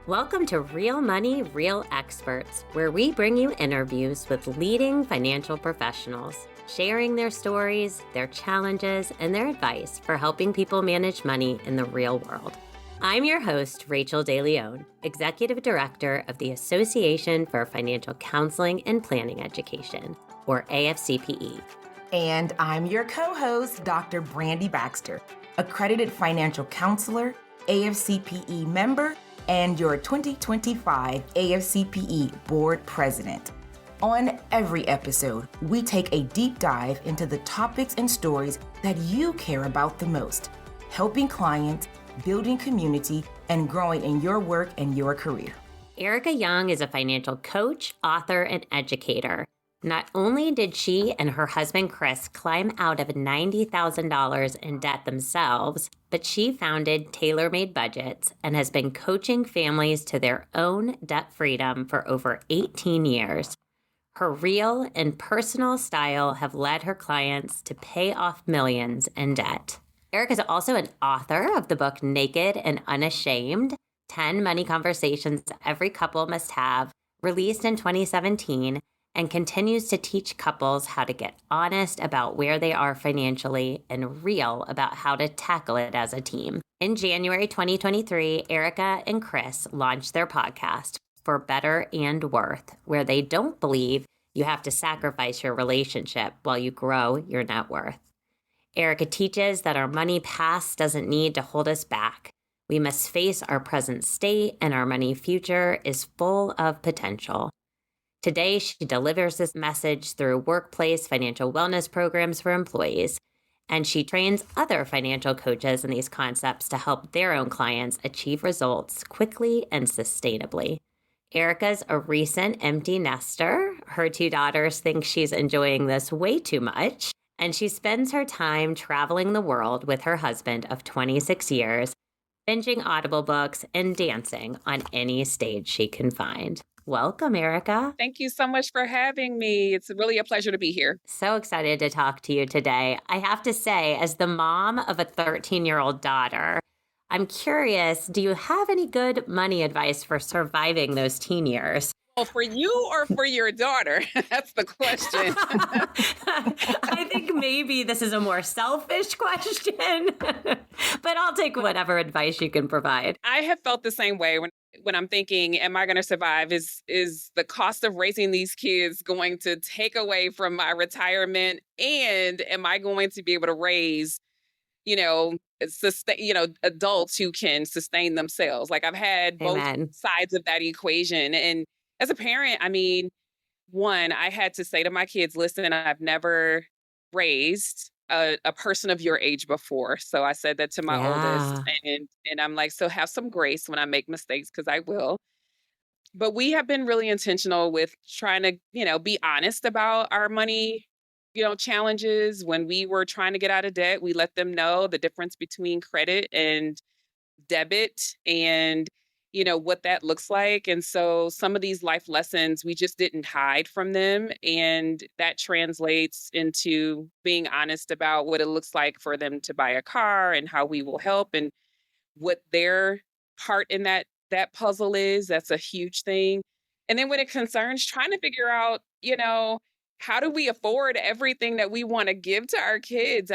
Welcome to Real Money, Real Experts, where we bring you interviews with leading financial professionals, sharing their stories, their challenges, and their advice for helping people manage money in the real world. I'm your host, Rachel DeLeon, Executive Director of the Association for Financial Counseling and Planning Education, or AFCPE. And I'm your co-host, Dr. Brandy Baxter, accredited financial counselor, AFCPE member, and your 2025 AFCPE board president. On every episode, we take a deep dive into the topics and stories that you care about the most, helping clients, building community, and growing in your work and your career. Ericka Young is a financial coach, author, and educator. Not only did she and her husband Chris climb out of $90,000 in debt themselves, but she founded Tailor Made Budgets and has been coaching families to their own debt freedom for over 18 years. Her real and personal style have led her clients to pay off millions in debt. Ericka is also an author of the book Naked and Unashamed, 10 Money Conversations Every Couple Must Have, released in 2017, and continues to teach couples how to get honest about where they are financially and real about how to tackle it as a team. In January 2023, Ericka and Chris launched their podcast, For Better and Worth, where they don't believe you have to sacrifice your relationship while you grow your net worth. Ericka teaches that our money past doesn't need to hold us back. We must face our present state, and our money future is full of potential. Today, she delivers this message through workplace financial wellness programs for employees, and she trains other financial coaches in these concepts to help their own clients achieve results quickly and sustainably. Ericka's a recent empty nester. Her two daughters think she's enjoying this way too much, and she spends her time traveling the world with her husband of 26 years, binging Audible books and dancing on any stage she can find. Welcome, Ericka. Thank you so much for having me. It's really a pleasure to be here. So excited to talk to you today. I have to say, as the mom of a 13-year-old daughter, I'm curious, do you have any good money advice for surviving those teen years? Well, for you or for your daughter? That's the question. I think maybe this is a more selfish question, but I'll take whatever advice you can provide. I have felt the same way when I'm thinking, am I going to survive? Is the cost of raising these kids going to take away from my retirement? And am I going to be able to raise, adults who can sustain themselves? Like I've had Amen. both sides of that equation. And as a parent, one, I had to say to my kids, listen, I've never raised a person of your age before. So I said that to my oldest, and I'm like, so have some grace when I make mistakes, because I will. But we have been really intentional with trying to, be honest about our money, challenges. When we were trying to get out of debt, we let them know the difference between credit and debit and what that looks like. And so some of these life lessons, we just didn't hide from them. And that translates into being honest about what it looks like for them to buy a car and how we will help and what their part in that puzzle is. That's a huge thing. And then when it concerns trying to figure out, how do we afford everything that we want to give to our kids?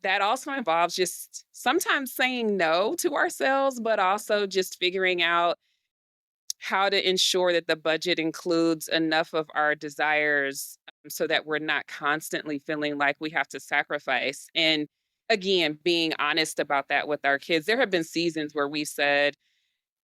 That also involves just sometimes saying no to ourselves, but also just figuring out how to ensure that the budget includes enough of our desires so that we're not constantly feeling like we have to sacrifice. And again, being honest about that with our kids. There have been seasons where we said,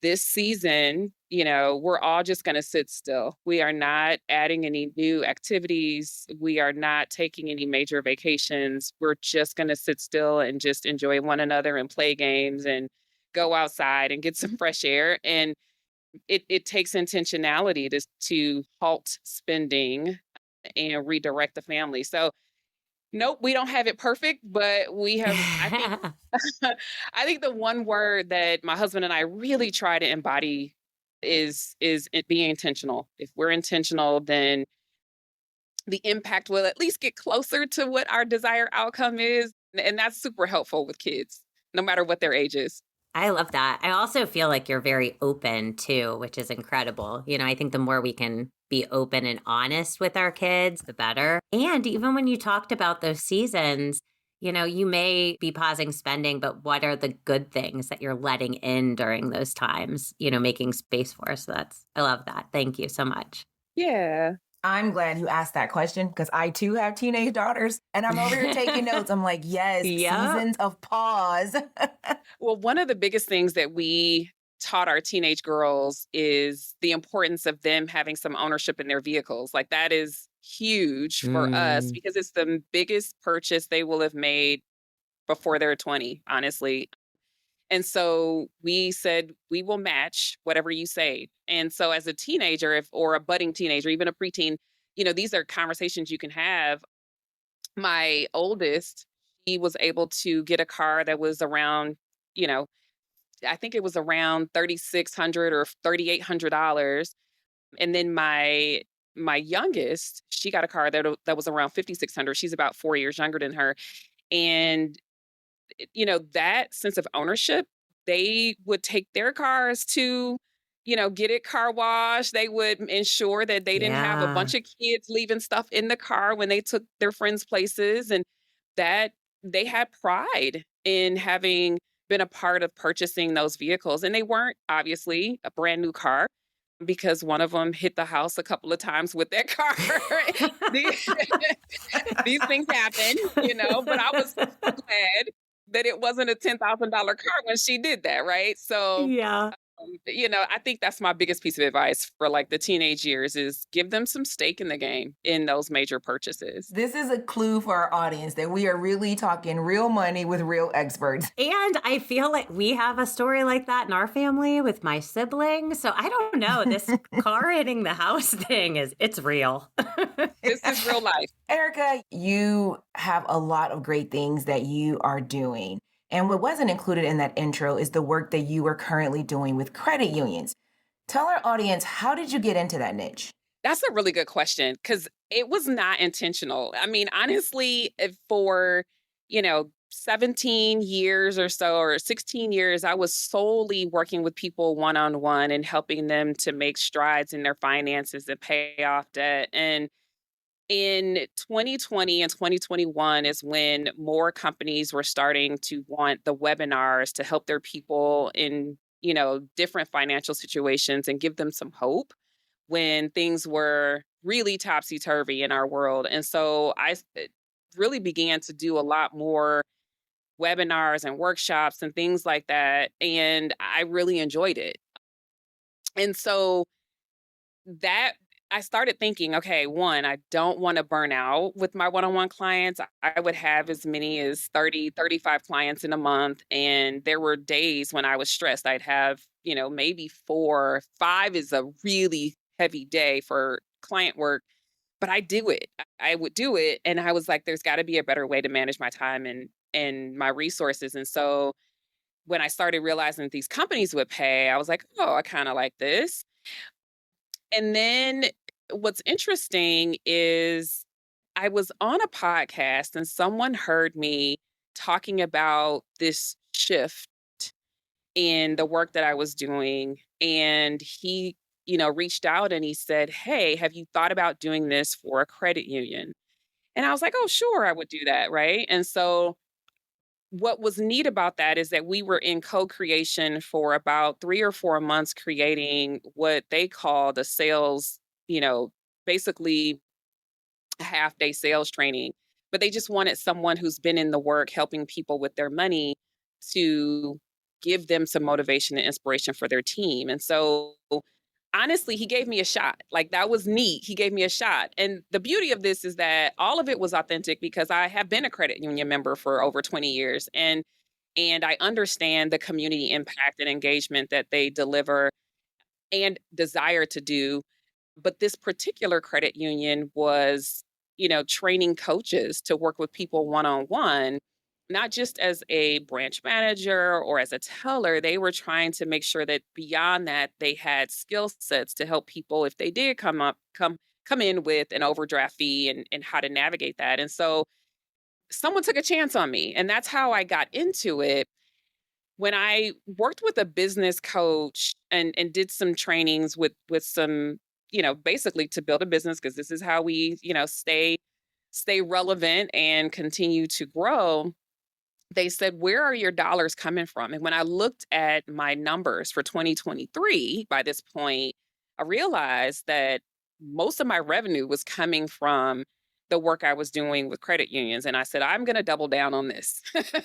this season, we're all just going to sit still. We are not adding any new activities. We are not taking any major vacations. We're just going to sit still and just enjoy one another and play games and go outside and get some fresh air. And it takes intentionality to halt spending and redirect the family. So nope, we don't have it perfect, but we have, I think the one word that my husband and I really try to embody is it being intentional. If we're intentional, then the impact will at least get closer to what our desired outcome is. And that's super helpful with kids, no matter what their age is. I love that. I also feel like you're very open too, which is incredible. I think the more we can be open and honest with our kids, the better. And even when you talked about those seasons, you may be pausing spending, but what are the good things that you're letting in during those times, making space for? So I love that. Thank you so much. Yeah. I'm glad you asked that question because I too have teenage daughters and I'm over here taking notes. I'm like, yes, Yep. seasons of pause. Well, one of the biggest things that we taught our teenage girls is the importance of them having some ownership in their vehicles. Like that is huge for us Mm, because it's the biggest purchase they will have made before they're 20, honestly. And so we said, we will match whatever you say. And so as a teenager, or a budding teenager, even a preteen, these are conversations you can have. My oldest, he was able to get a car that was around, you know, I think it was around 3,600 or $3,800. And then my youngest, she got a car that was around 5,600. She's about 4 years younger than her. And that sense of ownership, they would take their cars to, get it car wash. They would ensure that they didn't have a yeah. bunch of kids leaving stuff in the car when they took their friends' places. And that they had pride in having been a part of purchasing those vehicles. And they weren't obviously a brand new car because one of them hit the house a couple of times with that car. these, these things happen, but I was so glad that it wasn't a $10,000 car when she did that, right? So, Yeah. I think that's my biggest piece of advice for like the teenage years is give them some stake in the game in those major purchases. This is a clue for our audience that we are really talking real money with real experts. And I feel like we have a story like that in our family with my siblings. So I don't know. This car hitting the house thing it's real. This is real life. Ericka, you have a lot of great things that you are doing. And what wasn't included in that intro is the work that you are currently doing with credit unions. Tell our audience, how did you get into that niche? That's a really good question because it was not intentional. I mean, honestly, for, 17 years or so, or 16 years, I was solely working with people one on one and helping them to make strides in their finances and pay off debt. And in 2020 and 2021 is when more companies were starting to want the webinars to help their people in, different financial situations and give them some hope when things were really topsy turvy in our world. And so really began to do a lot more webinars and workshops and things like that. And I really enjoyed it. And so that I started thinking, okay, one, I don't want to burn out with my one on one clients. I would have as many as 30, 35 clients in a month. And there were days when I was stressed. I'd have, maybe 4, 5 is a really heavy day for client work, but I do it. I would do it. And I was like, there's got to be a better way to manage my time and my resources. And so when I started realizing that these companies would pay, I was like, oh, I kind of like this. And then what's interesting is I was on a podcast and someone heard me talking about this shift in the work that I was doing. And he, reached out and he said, hey, have you thought about doing this for a credit union? And I was like, oh, sure, I would do that. Right. And so what was neat about that is that we were in co-creation for about 3 or 4 months creating what they call the sales, you know, basically a half-day sales training. But they just wanted someone who's been in the work helping people with their money to give them some motivation and inspiration for their team. And so honestly, he gave me a shot. Like that was neat. He gave me a shot. And the beauty of this is that all of it was authentic because I have been a credit union member for over 20 years and I understand the community impact and engagement that they deliver and desire to do. But this particular credit union was, training coaches to work with people one on one, not just as a branch manager or as a teller. They were trying to make sure that beyond that, they had skill sets to help people if they did come in with an overdraft fee and how to navigate that. And so someone took a chance on me, and that's how I got into it. When I worked with a business coach and did some trainings with some, basically to build a business, because this is how we, stay relevant and continue to grow. They said, "Where are your dollars coming from?" And when I looked at my numbers for 2023, by this point, I realized that most of my revenue was coming from the work I was doing with credit unions. And I said, "I'm going to double down on this."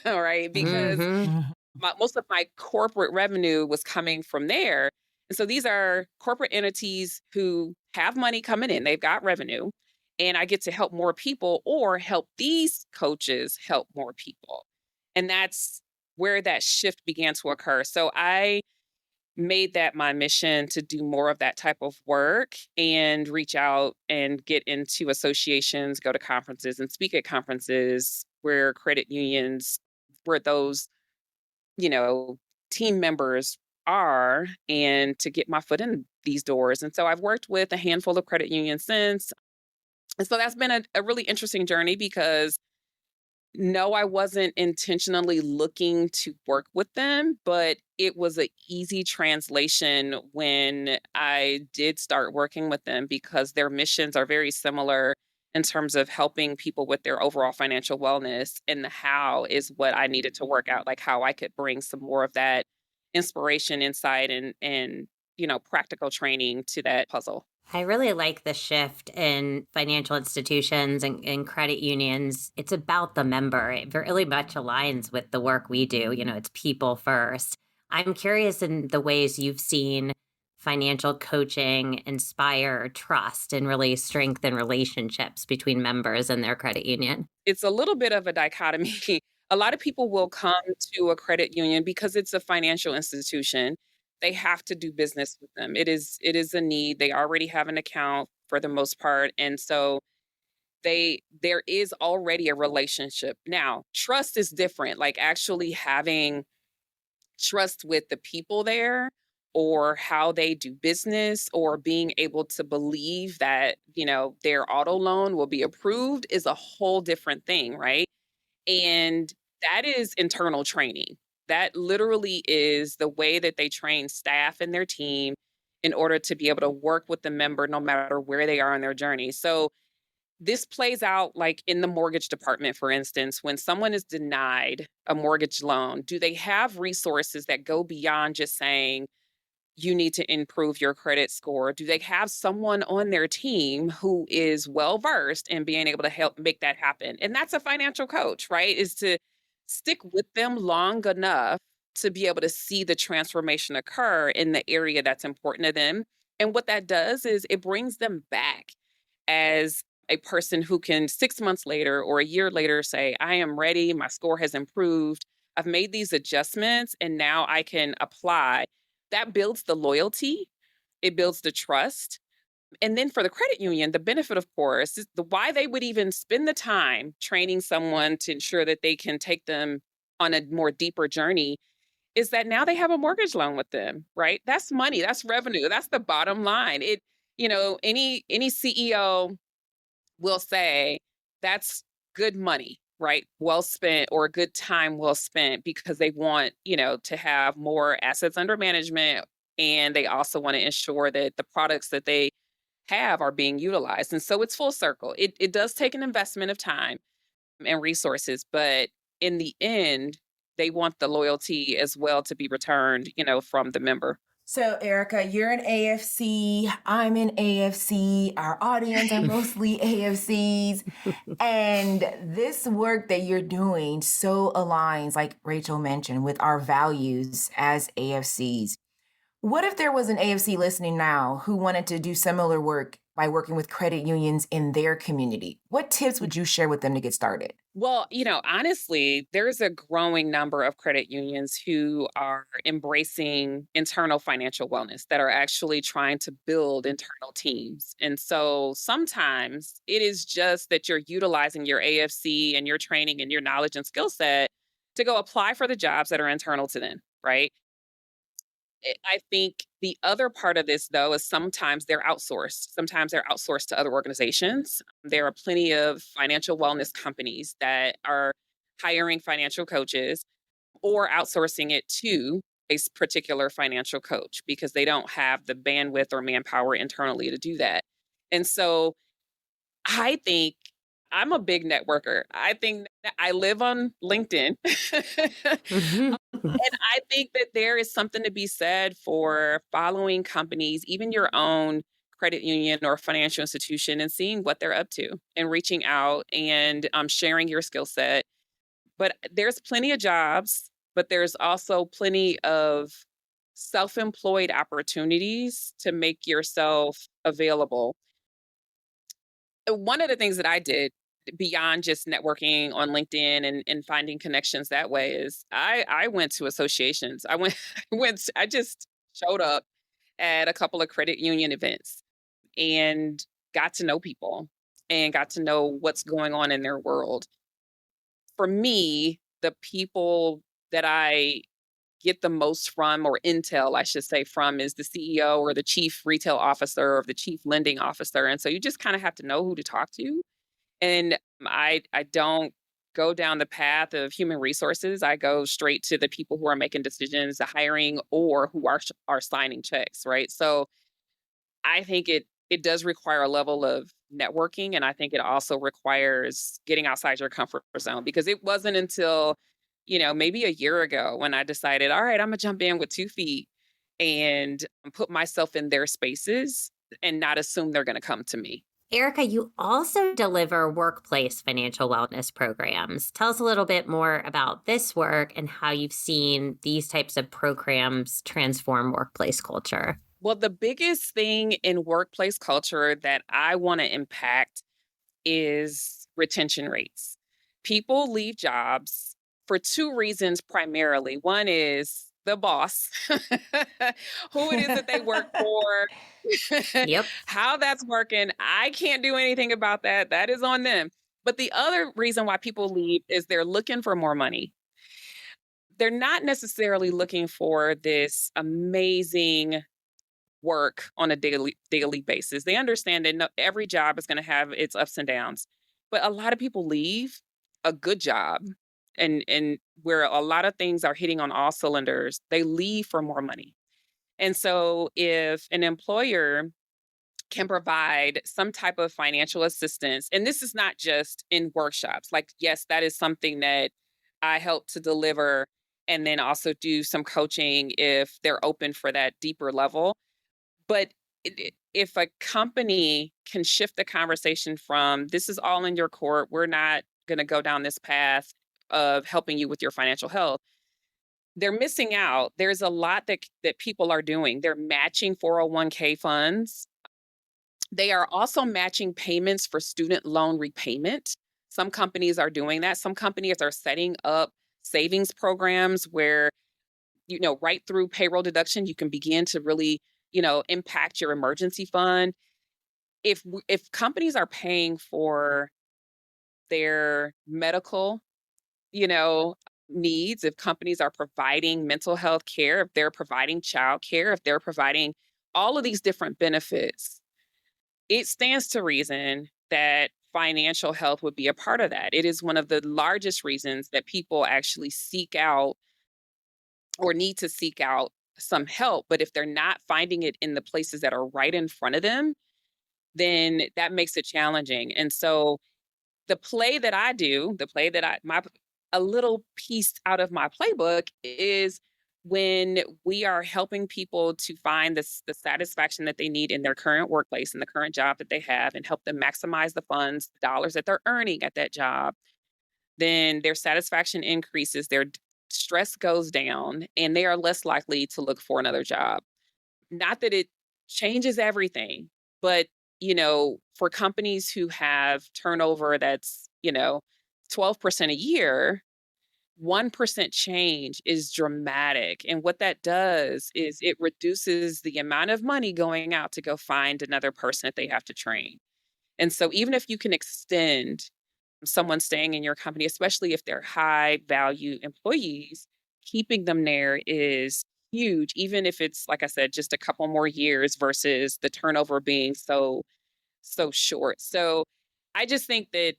All right. Because Mm-hmm. Mhm. most of my corporate revenue was coming from there. And so these are corporate entities who have money coming in, they've got revenue, and I get to help more people or help these coaches help more people. And that's where that shift began to occur. So I made that my mission to do more of that type of work and reach out and get into associations, go to conferences and speak at conferences where credit unions, where those you know, team members are, and to get my foot in these doors. And so I've worked with a handful of credit unions since. And so that's been a really interesting journey because no, I wasn't intentionally looking to work with them, but it was an easy translation when I did start working with them because their missions are very similar in terms of helping people with their overall financial wellness. And the how is what I needed to work out, like how I could bring some more of that inspiration, insight, and practical training to that puzzle. I really like the shift in financial institutions and credit unions. It's about the member. It really much aligns with the work we do. It's people first. I'm curious in the ways you've seen financial coaching inspire trust and really strengthen relationships between members and their credit union. It's a little bit of a dichotomy. A lot of people will come to a credit union because it's a financial institution. They have to do business with them. It is a need. They already have an account for the most part. And so there is already a relationship. Now, trust is different. Like actually having trust with the people there or how they do business or being able to believe that, their auto loan will be approved is a whole different thing, right? And that is internal training. That literally is the way that they train staff and their team in order to be able to work with the member no matter where they are in their journey. So this plays out like in the mortgage department, for instance, when someone is denied a mortgage loan, do they have resources that go beyond just saying, you need to improve your credit score? Do they have someone on their team who is well versed in being able to help make that happen? And that's a financial coach, right? Is to stick with them long enough to be able to see the transformation occur in the area that's important to them. And what that does is it brings them back as a person who can 6 months later or a year later say, I am ready, my score has improved, I've made these adjustments, and now I can apply. That builds the loyalty, it builds the trust. And then for the credit union, the benefit, of course, is the why they would even spend the time training someone to ensure that they can take them on a more deeper journey is that now they have a mortgage loan with them, right? That's money, that's revenue, that's the bottom line. Any CEO will say that's good money, right? Well spent or a good time well spent because they want, to have more assets under management. And they also want to ensure that the products that they have are being utilized. And so it's full circle. It does take an investment of time and resources, but in the end, they want the loyalty as well to be returned, from the member. So, Erica, you're in AFC. I'm in AFC. Our audience are mostly AFCs. And this work that you're doing so aligns, like Rachel mentioned, with our values as AFCs. What if there was an AFC listening now who wanted to do similar work by working with credit unions in their community? What tips would you share with them to get started? Well, honestly, there's a growing number of credit unions who are embracing internal financial wellness that are actually trying to build internal teams. And so sometimes it is just that you're utilizing your AFC and your training and your knowledge and skill set to go apply for the jobs that are internal to them, right? I think the other part of this, though, is sometimes they're outsourced. Sometimes they're outsourced to other organizations. There are plenty of financial wellness companies that are hiring financial coaches, or outsourcing it to a particular financial coach because they don't have the bandwidth or manpower internally to do that. And so I think I'm a big networker. I think that I live on LinkedIn. Mhm. And I think that there is something to be said for following companies, even your own credit union or financial institution, and seeing what they're up to and reaching out and sharing your skill set. But there's plenty of jobs, but there's also plenty of self employed opportunities to make yourself available. One of the things that I did beyond just networking on LinkedIn and finding connections that way is I went to associations. I just showed up at a couple of credit union events and got to know people and got to know what's going on in their world. For me, the people that I get the most from, or intel, I should say, from, is the CEO or the chief retail officer or the chief lending officer. And so you just kind of have to know who to talk to. And I don't go down the path of human resources. I go straight to the people who are making decisions, the hiring, or who are signing checks, right? So I think it does require a level of networking, and I think it also requires getting outside your comfort zone, because it wasn't until, maybe a year ago when I decided, all right, I'm gonna jump in with 2 feet and put myself in their spaces and not assume they're gonna come to me. Ericka, you also deliver workplace financial wellness programs. Tell us a little bit more about this work and how you've seen these types of programs transform workplace culture. Well, the biggest thing in workplace culture that I want to impact is retention rates. People leave jobs for two reasons primarily. One is the boss, who it is that they work for, Yep. how that's working. I can't do anything about that. That is on them. But the other reason why people leave is they're looking for more money. They're not necessarily looking for this amazing work on a daily basis. They understand that every job is going to have its ups and downs, but a lot of people leave a good job, and where a lot of things are hitting on all cylinders, they leave for more money. And so if an employer can provide some type of financial assistance, and this is not just in workshops, like, yes, that is something that I help to deliver, and then also do some coaching if they're open for that deeper level. But if a company can shift the conversation from, this is all in your court, we're not going to go down this path of helping you with your financial health, they're missing out. There's a lot that people are doing. They're matching 401k funds. They are also matching payments for student loan repayment. Some companies are doing that. Some companies are setting up savings programs where, right through payroll deduction, you can begin to really, impact your emergency fund. If companies are paying for their medical, you know, needs, if companies are providing mental health care, if they're providing child care, if they're providing all of these different benefits, it stands to reason that financial health would be a part of that. It is one of the largest reasons that people actually seek out or need to seek out some help. But if they're not finding it in the places that are right in front of them, then that makes it challenging. And so the play that I do, the play that I my a little piece out of my playbook is when we are helping people to find the satisfaction that they need in their current workplace and the current job that they have, and help them maximize the funds, the dollars that they're earning at that job, then their satisfaction increases, their stress goes down, and they are less likely to look for another job. Not that it changes everything, but, for companies who have turnover that's, 12% a year, 1% change is dramatic. And what that does is it reduces the amount of money going out to go find another person that they have to train. And so even if you can extend someone staying in your company, especially if they're high value employees, keeping them there is huge, even if it's, like I said, just a couple more years versus the turnover being so short. So I just think that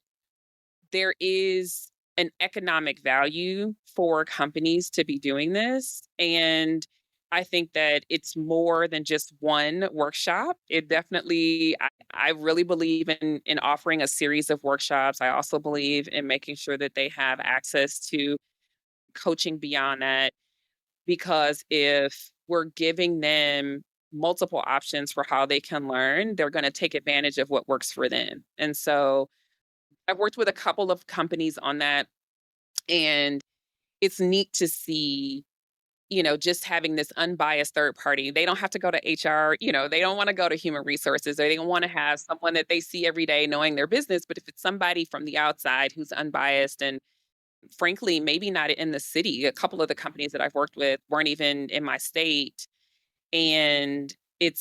there is an economic value for companies to be doing this. And I think that it's more than just one workshop. It definitely, I really believe in offering a series of workshops. I also believe in making sure that they have access to coaching beyond that, because if we're giving them multiple options for how they can learn, they're going to take advantage of what works for them. And so I've worked with a couple of companies on that, and it's neat to see, just having this unbiased third party. They don't have to go to HR, they don't want to go to human resources, or they don't want to have someone that they see every day knowing their business. But if it's somebody from the outside who's unbiased and frankly, maybe not in the city, a couple of the companies that I've worked with weren't even in my state. And it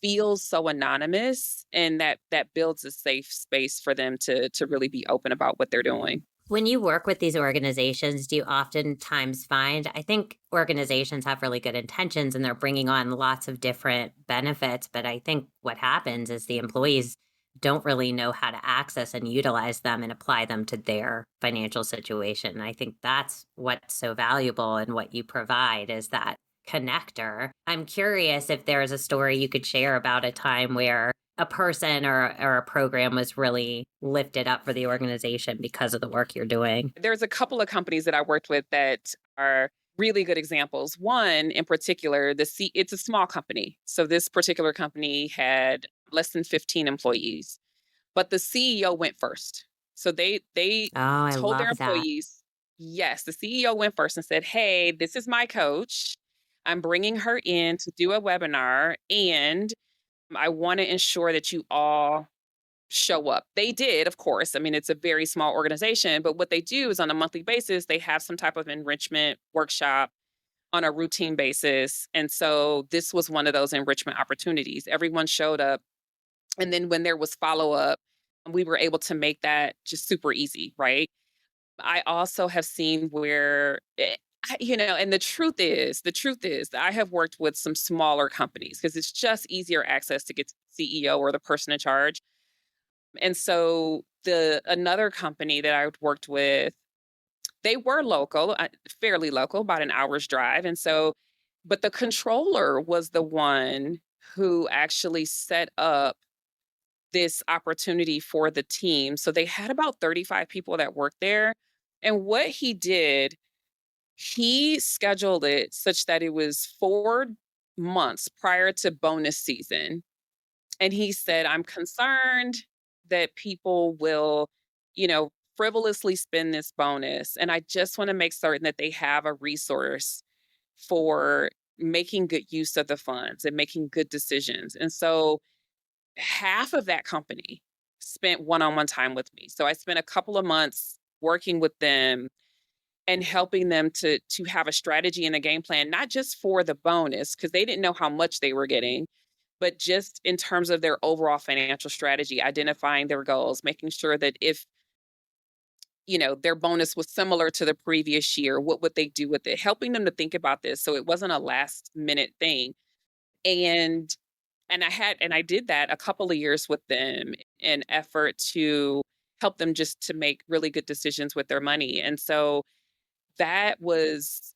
feels so anonymous, and that builds a safe space for them to really be open about what they're doing. When you work with these organizations, do you oftentimes find, I think organizations have really good intentions and they're bringing on lots of different benefits, but I think what happens is the employees don't really know how to access and utilize them and apply them to their financial situation. I think that's what's so valuable and what you provide is that connector. I'm curious if there's a story you could share about a time where a person or a program was really lifted up for the organization because of the work you're doing. There's a couple of companies that I worked with that are really good examples. One in particular, it's a small company. So this particular company had less than 15 employees, but the CEO went first. So they Oh, I told their love that. employees, yes, the CEO went first and said, "Hey, this is my coach. I'm bringing her in to do a webinar, and I want to ensure that you all show up." They did, of course. I mean, it's a very small organization, but what they do is on a monthly basis, they have some type of enrichment workshop on a routine basis. And so this was one of those enrichment opportunities. Everyone showed up. And then when there was follow up, we were able to make that just super easy, right? I also have seen where, and the truth is, I have worked with some smaller companies because it's just easier access to get to the CEO or the person in charge. And so the another company that I worked with, they were local, fairly local, about an hour's drive. And so, but the controller was the one who actually set up this opportunity for the team. So they had about 35 people that worked there. And what he did, he scheduled it such that it was 4 months prior to bonus season. And he said, "I'm concerned that people will, frivolously spend this bonus. And I just want to make certain that they have a resource for making good use of the funds and making good decisions." And so half of that company spent one-on-one time with me. So I spent a couple of months working with them and helping them to have a strategy and a game plan, not just for the bonus, because they didn't know how much they were getting, but just in terms of their overall financial strategy, identifying their goals, making sure that if, their bonus was similar to the previous year, what would they do with it? Helping them to think about this so it wasn't a last minute thing. And I did that a couple of years with them in effort to help them just to make really good decisions with their money. And so that was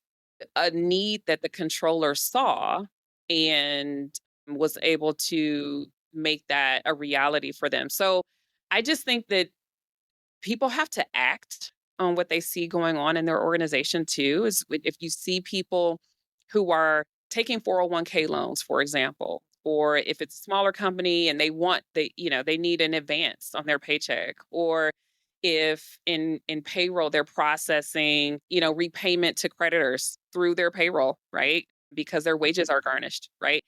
a need that the controller saw and was able to make that a reality for them. So I just think that people have to act on what they see going on in their organization too. Is if you see people who are taking 401k loans, for example, or if it's a smaller company and they need an advance on their paycheck, or if in payroll they're processing, repayment to creditors through their payroll, right? Because their wages are garnished, right?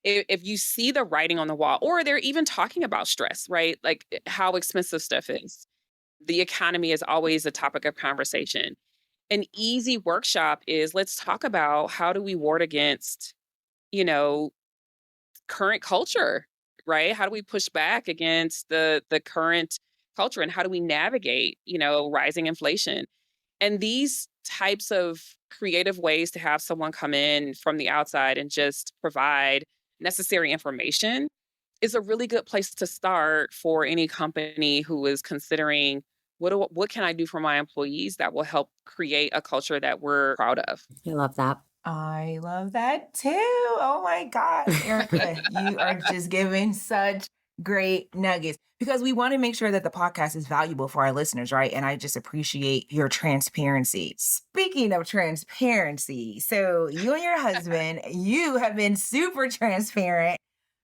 If you see the writing on the wall, or they're even talking about stress, right? Like how expensive stuff is. The economy is always a topic of conversation. An easy workshop is, let's talk about how do we ward against, you know, current culture, right? How do we push back against the current culture, and how do we navigate, rising inflation? And these types of creative ways to have someone come in from the outside and just provide necessary information is a really good place to start for any company who is considering What can I do for my employees that will help create a culture that we're proud of? I love that. I love that too. Oh my gosh, Erica, you are just giving such great nuggets because we want to make sure that the podcast is valuable for our listeners, right? And I just appreciate your transparency. Speaking of transparency, so you and your husband, you have been super transparent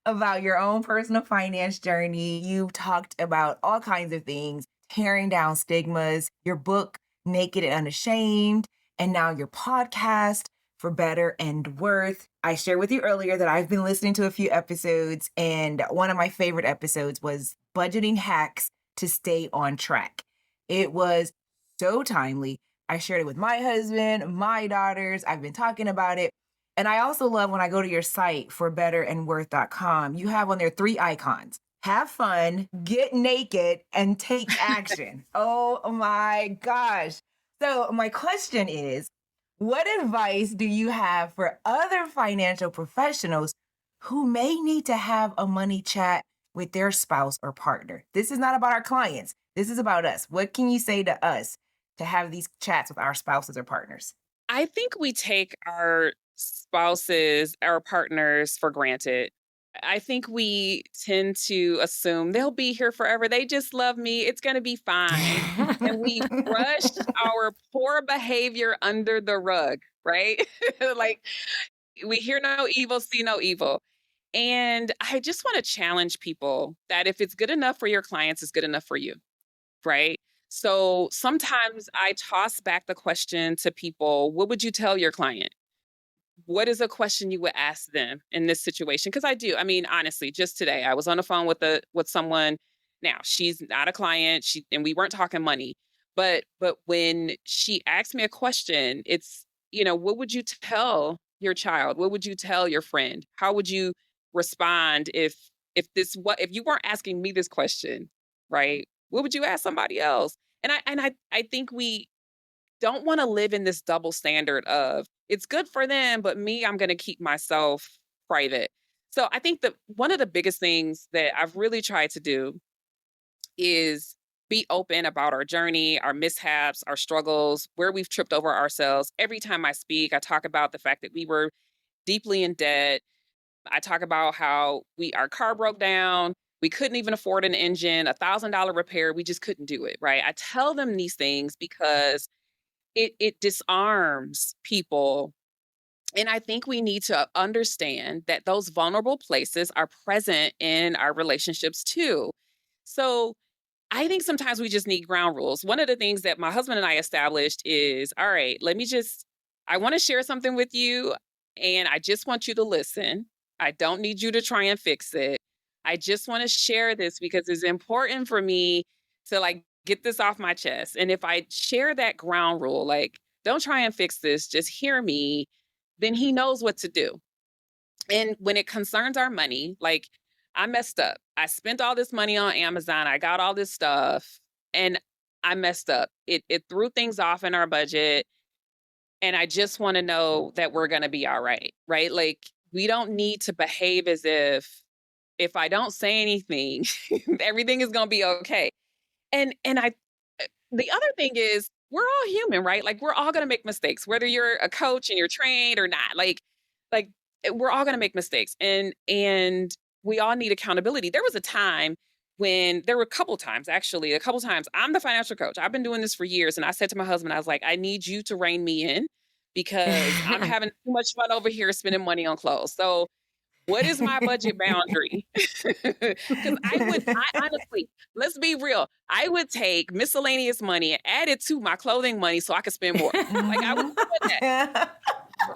about your own personal finance journey. You've talked about all kinds of things, tearing down stigmas, your book, Naked and Unashamed, and now your podcast, For Better and Worth. I shared with you earlier that I've been listening to a few episodes, and one of my favorite episodes was Budgeting Hacks to Stay on Track. It was so timely. I shared it with my husband, my daughters. I've been talking about it. And I also love when I go to your site, forbetterandworth.com, you have on there 3 icons. Have fun, get naked, and take action. Oh my gosh. So my question is, what advice do you have for other financial professionals who may need to have a money chat with their spouse or partner? This is not about our clients. This is about us. What can you say to us to have these chats with our spouses or partners? I think we take our spouses, our partners for granted. I think we tend to assume they'll be here forever. They just love me. It's going to be fine. And we brush our poor behavior under the rug, right? Like we hear no evil, see no evil. And I just want to challenge people that if it's good enough for your clients, it's good enough for you, right? So sometimes I toss back the question to people, what would you tell your client? What is a question you would ask them in this situation? Because I do. I mean, honestly, just today I was on the phone with someone. Now she's not a client. And we weren't talking money, but when she asked me a question, it's what would you tell your child? What would you tell your friend? How would you respond if you weren't asking me this question, right? What would you ask somebody else? And I think we don't want to live in this double standard of it's good for them, but me, I'm going to keep myself private. So I think that one of the biggest things that I've really tried to do is be open about our journey, our mishaps, our struggles, where we've tripped over ourselves. Every time I speak, I talk about the fact that we were deeply in debt. I talk about how our car broke down. We couldn't even afford an engine, $1,000 repair. We just couldn't do it, right? I tell them these things because it disarms people. And I think we need to understand that those vulnerable places are present in our relationships too. So I think sometimes we just need ground rules. One of the things that my husband and I established is, all right, I want to share something with you and I just want you to listen. I don't need you to try and fix it. I just want to share this because it's important for me to get this off my chest. And if I share that ground rule, don't try and fix this, just hear me, then he knows what to do. And when it concerns our money, I messed up. I spent all this money on Amazon. I got all this stuff and I messed up. It threw things off in our budget. And I just want to know that we're going to be all right, right? We don't need to behave as if I don't say anything, everything is going to be okay. And the other thing is we're all human, right? We're all going to make mistakes, whether you're a coach and you're trained or not. We're all going to make mistakes and we all need accountability. There was a time when there were a couple times I'm the financial coach. I've been doing this for years. And I said to my husband, I was like, I need you to rein me in because I'm having too much fun over here spending money on clothes. So what is my budget boundary? Because I honestly, let's be real. I would take miscellaneous money and add it to my clothing money so I could spend more. I would do that.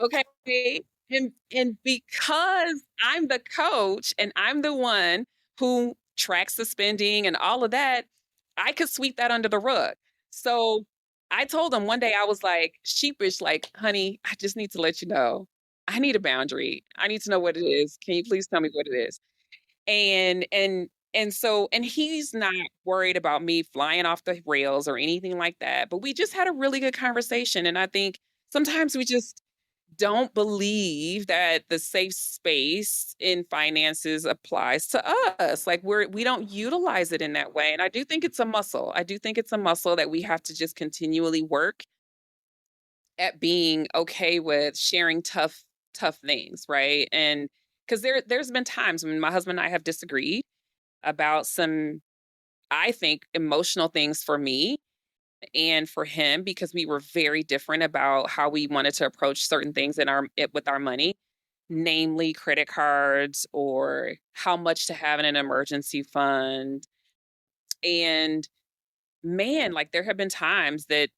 Okay. And because I'm the coach and I'm the one who tracks the spending and all of that, I could sweep that under the rug. So I told him one day, I was sheepish, honey, I just need to let you know. I need a boundary. I need to know what it is. Can you please tell me what it is? And he's not worried about me flying off the rails or anything like that. But we just had a really good conversation. And I think sometimes we just don't believe that the safe space in finances applies to us. Like we don't utilize it in that way. And I do think it's a muscle. I do think it's a muscle that we have to just continually work at being okay with sharing tough things, right? And because there's been times when my husband and I have disagreed about some, I think, emotional things for me and for him, because we were very different about how we wanted to approach certain things with our money, namely credit cards or how much to have in an emergency fund. And man, like there have been times that,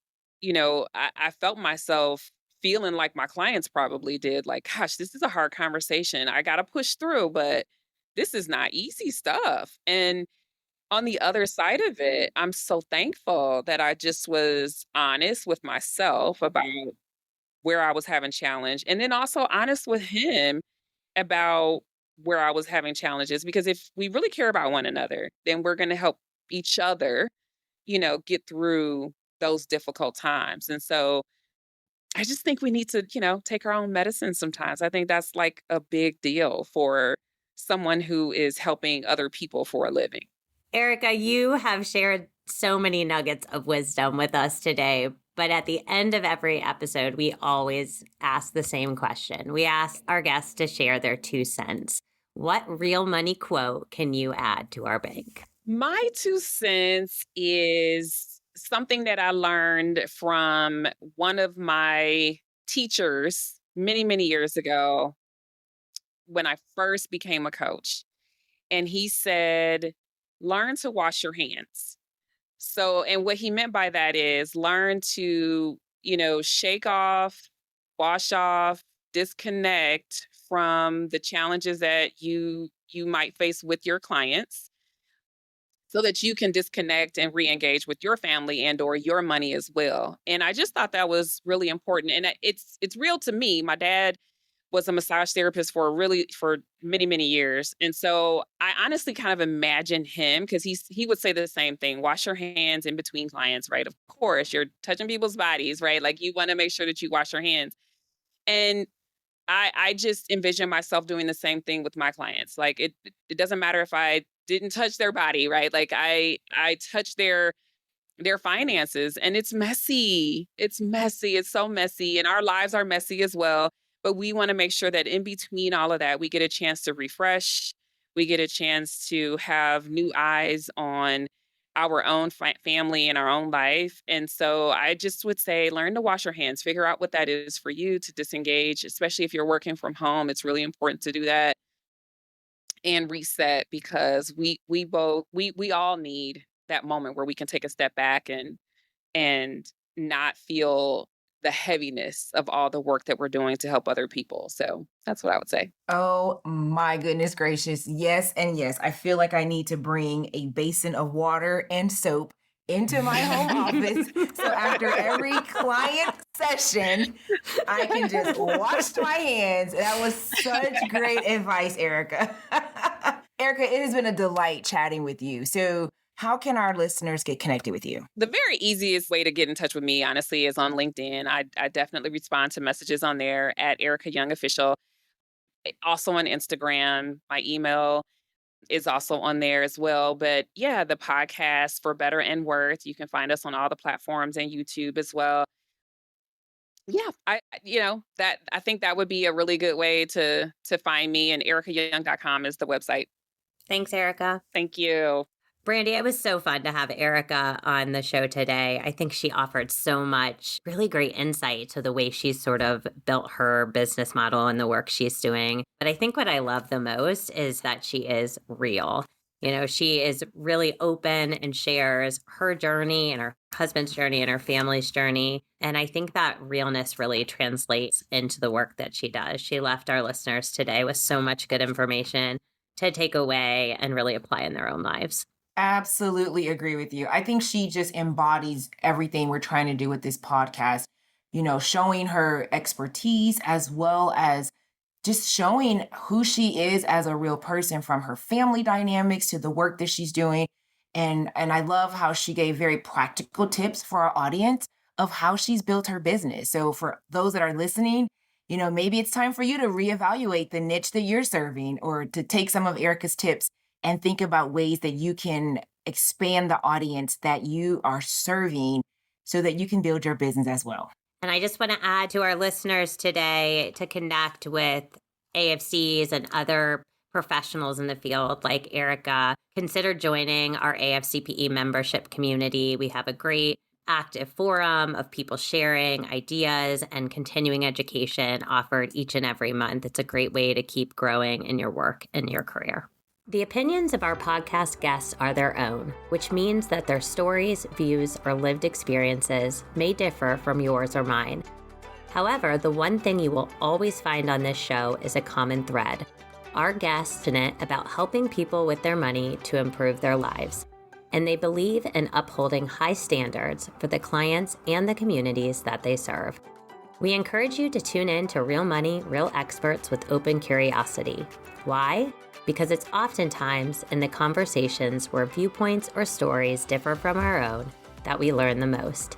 I felt myself feeling like my clients probably did, like, gosh, this is a hard conversation. I got to push through, but this is not easy stuff. And on the other side of it, I'm so thankful that I just was honest with myself about where I was having challenge, and then also honest with him about where I was having challenges, because if we really care about one another, then we're going to help each other, get through those difficult times. And so I just think we need to, take our own medicine sometimes. I think that's like a big deal for someone who is helping other people for a living. Ericka, you have shared so many nuggets of wisdom with us today. But at the end of every episode, we always ask the same question. We ask our guests to share their 2 cents. What real money quote can you add to our bank? My 2 cents is something that I learned from one of my teachers many, many years ago when I first became a coach. And he said, learn to wash your hands. So, and what he meant by that is learn to, shake off, wash off, disconnect from the challenges that you might face with your clients, so that you can disconnect and re-engage with your family and or your money as well. And I just thought that was really important. And it's real to me. My dad was a massage therapist for many, many years. And so I honestly kind of imagine him, because he would say the same thing: wash your hands in between clients, right? Of course, you're touching people's bodies, right? Like you want to make sure that you wash your hands. And I just envision myself doing the same thing with my clients. Like it doesn't matter if I didn't touch their body, right? Like I touch their finances, and it's messy. It's messy. It's so messy. And our lives are messy as well. But we want to make sure that in between all of that, we get a chance to refresh. We get a chance to have new eyes on our own family and our own life. And so I just would say, learn to wash your hands, figure out what that is for you, to disengage, especially if you're working from home. It's really important to do that and reset, because we all need that moment where we can take a step back and not feel the heaviness of all the work that we're doing to help other people. So that's what I would say. Oh my goodness gracious. Yes and yes. I feel like I need to bring a basin of water and soap into my home office. So after every client session, I can just wash my hands. That was such great advice, Ericka. Ericka, it has been a delight chatting with you. So how can our listeners get connected with you? The very easiest way to get in touch with me, honestly, is on LinkedIn. I definitely respond to messages on there at Ericka Young Official. Also on Instagram. My email is also on there as well. But yeah, the podcast For Better and Worth, you can find us on all the platforms and YouTube as well. Yeah, I think that would be a really good way to find me, and erickayoung.com is the website. Thanks, Ericka. Thank you. Brandy, it was so fun to have Ericka on the show today. I think she offered so much really great insight to the way she's sort of built her business model and the work she's doing. But I think what I love the most is that she is real. She is really open and shares her journey and her husband's journey and her family's journey. And I think that realness really translates into the work that she does. She left our listeners today with so much good information to take away and really apply in their own lives. Absolutely agree with you. I think she just embodies everything we're trying to do with this podcast, showing her expertise as well as just showing who she is as a real person, from her family dynamics to the work that she's doing. And I love how she gave very practical tips for our audience of how she's built her business. So for those that are listening, Maybe it's time for you to reevaluate the niche that you're serving or to take some of Ericka's tips and think about ways that you can expand the audience that you are serving so that you can build your business as well. And I just want to add to our listeners today to connect with AFCs and other professionals in the field like Ericka. Consider joining our AFCPE membership community. We have a great active forum of people sharing ideas and continuing education offered each and every month. It's a great way to keep growing in your work and your career. The opinions of our podcast guests are their own, which means that their stories, views, or lived experiences may differ from yours or mine. However, the one thing you will always find on this show is a common thread. Our guests are passionate about helping people with their money to improve their lives, and they believe in upholding high standards for the clients and the communities that they serve. We encourage you to tune in to Real Money, Real Experts with open curiosity. Why? Because it's oftentimes in the conversations where viewpoints or stories differ from our own that we learn the most.